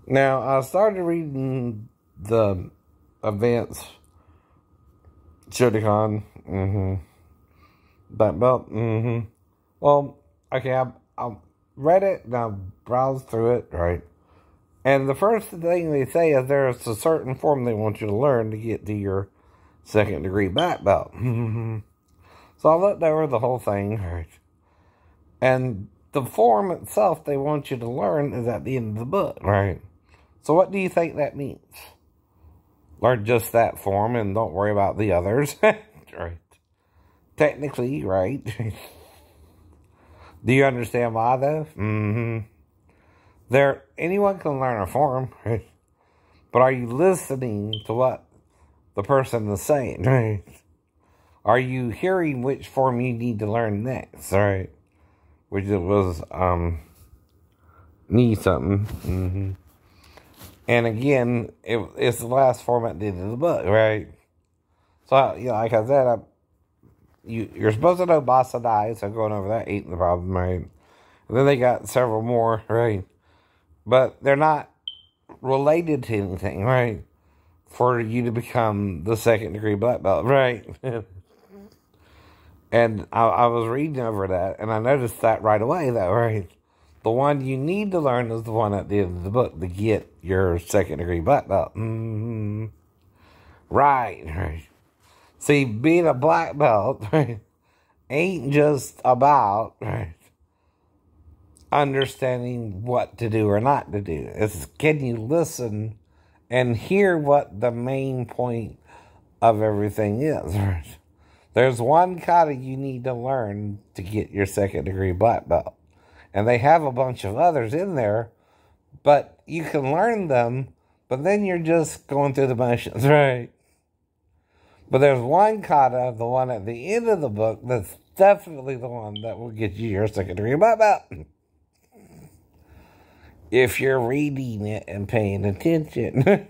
Now, I started reading the advanced Shotokan, black belt, Well, okay, I read it and I browsed through it, right? And the first thing they say is there's a certain form they want you to learn to get to your second degree black belt. So I looked over the whole thing, right? And the form itself they want you to learn is at the end of the book, right? So what do you think that means? Learn just that form and don't worry about the others. Right. Technically, right? Do you understand why, though? Anyone can learn a form, right? But are you listening to what the person is saying, right? Are you hearing which form you need to learn next, right? Which it was, knee something. And again, it's the last form at the end of the book, right? So, like I said, you're supposed to know Basa Dai, so going over that ain't the problem, right? And then they got several more, right? But they're not related to anything, right? For you to become the second degree black belt, right? And I was reading over that, and I noticed that right away, though, right? The one you need to learn is the one at the end of the book to get your second degree black belt. Right. See, being a black belt, right, ain't just about, right, understanding what to do or not to do. It's can you listen and hear what the main point of everything is, right? There's one kata you need to learn to get your second degree black belt. And they have a bunch of others in there, but you can learn them, but then you're just going through the motions, right? But there's one kata, the one at the end of the book, that's definitely the one that will get you your second degree black belt. If you're reading it and paying attention.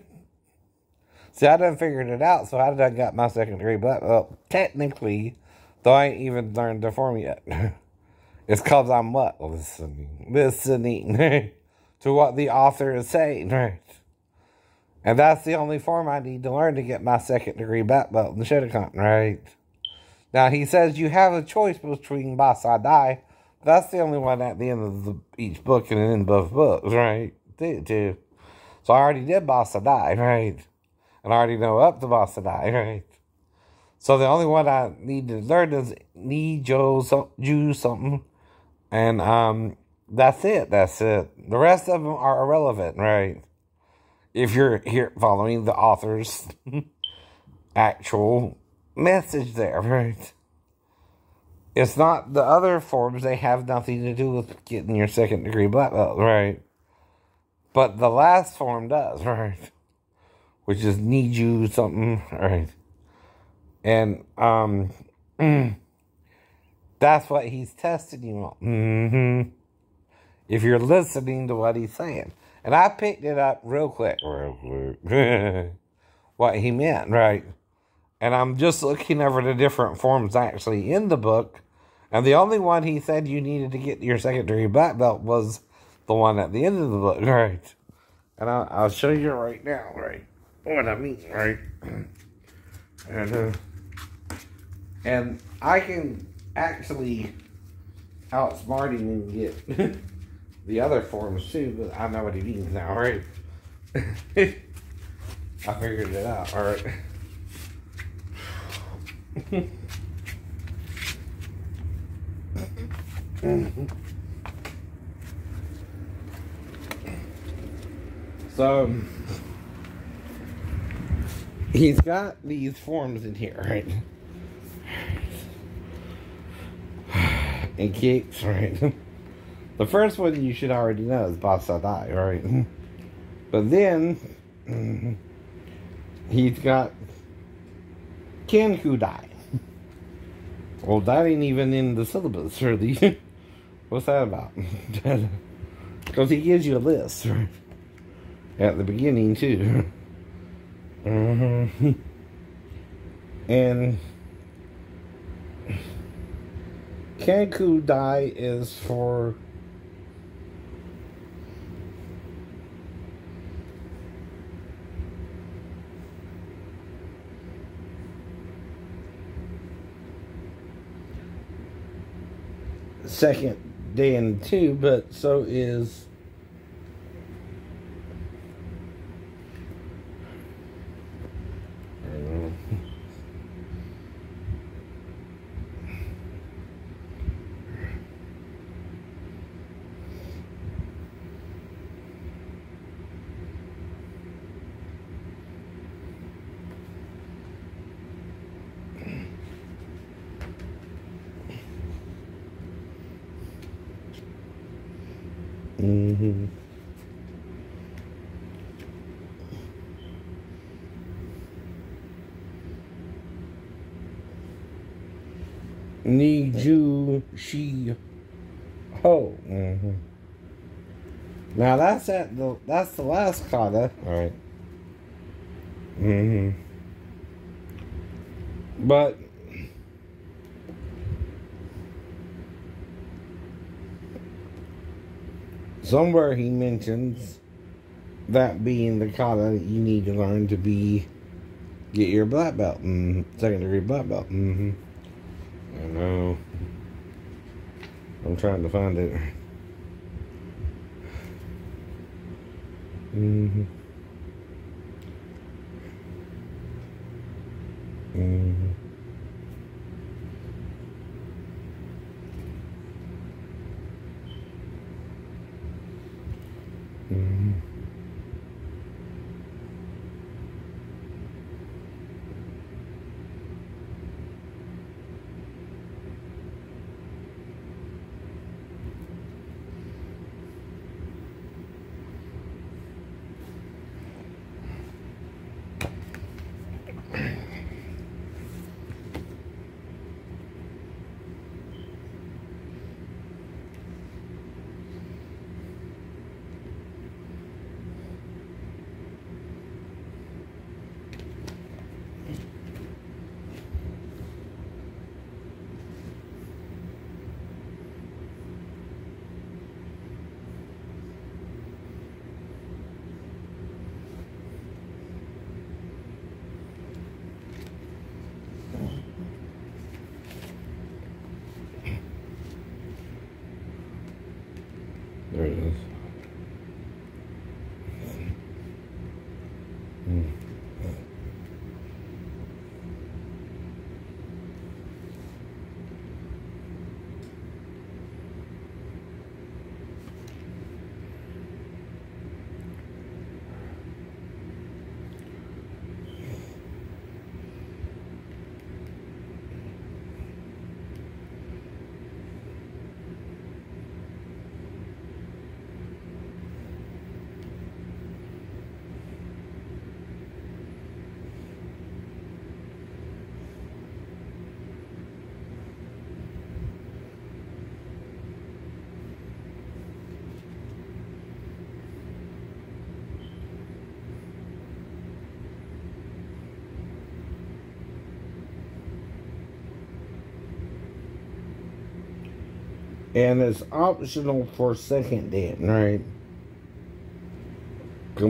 See, I done figured it out, so I done got my second degree black belt. Technically, though I ain't even learned the form yet. It's because I'm what? Listening to what the author is saying, right? And that's the only form I need to learn to get my second degree black belt in the Shotokan, right? Now, he says you have a choice between Basa Dai. That's the only one at the end of each book and in both books, right? Too. So I already did Basa Dai, right? And I already know up to Basa Dai, right? So the only one I need to learn is Nijusjiho something. And that's it. The rest of them are irrelevant, right? If you're here following the author's actual message there, right? It's not the other forms. They have nothing to do with getting your second degree black belt, right? But the last form does, right? Which is Niju something, right? And that's what he's testing you on. If you're listening to what he's saying. And I picked it up real quick. What he meant, right? And I'm just looking over the different forms actually in the book. And the only one he said you needed to get your second degree black belt was the one at the end of the book, right? And I'll show you right now, right? What I mean, right? And I can actually outsmart him and get the other forms too, but I know what he means now, right? I figured it out, alright. So, he's got these forms in here, right? And kicks, right? The first one you should already know is Basa Dai, right? But then, he's got Kenku Dai. Well, that ain't even in the syllabus, really. What's that about? Because he gives you a list, right? At the beginning, too. And Kenku Dai is for second Dan too, but so is Nijusjiho. Now that's the last kata. Alright. But somewhere he mentions that being the kata that you need to learn to get your black belt, second degree black belt. I know. I'm trying to find it. There it is. And it's optional for second dan, right?